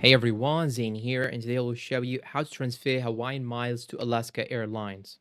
Hey everyone, Zane here, and today I will show you how to transfer Hawaiian miles to Alaska Airlines.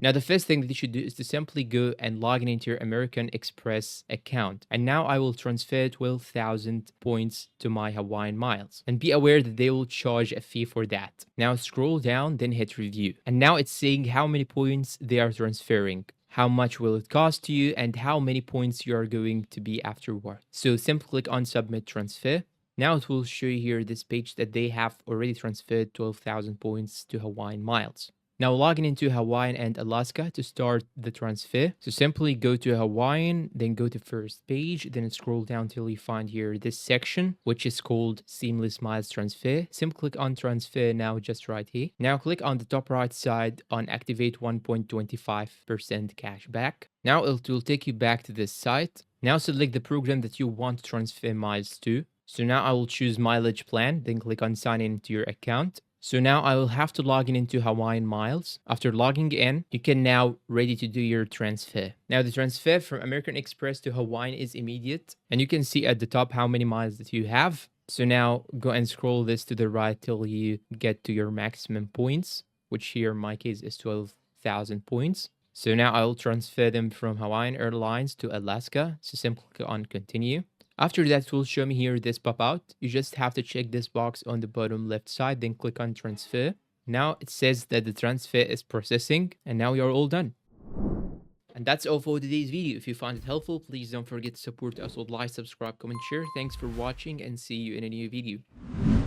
Now, the first thing that you should do is to simply go and log in into your American Express account. And now I will transfer 12,000 points to my Hawaiian miles. And be aware that they will charge a fee for that. Now scroll down, then hit review. And now it's saying how many points they are transferring. How much will it cost you and how many points you are going to be afterward. So simply click on submit transfer. Now it will show you here this page that they have already transferred 12,000 points to Hawaiian miles. Now logging into Hawaiian and Alaska to start the transfer. So simply go to Hawaiian, then go to first page, then scroll down till you find here this section, which is called Seamless Miles Transfer. Simply click on transfer now just right here. Now click on the top right side on activate 1.25% cash back. Now it will take you back to this site. Now select the program that you want to transfer miles to. So now I will choose mileage plan, then click on sign in to your account. So now I will have to log in into Hawaiian Miles. After logging in, you can now ready to do your transfer. Now the transfer from American Express to Hawaiian is immediate. And you can see at the top how many miles that you have. So now go and scroll this to the right till you get to your maximum points, which here in my case is 12,000 points. So now I will transfer them from Hawaiian Airlines to Alaska. So simply click on continue. After that, it will show me here this pop out. You just have to check this box on the bottom left side, then click on transfer. Now it says that the transfer is processing, and now you're all done. And that's all for today's video. If you found it helpful, please don't forget to support us with like, subscribe, comment, share. Thanks for watching and see you in a new video.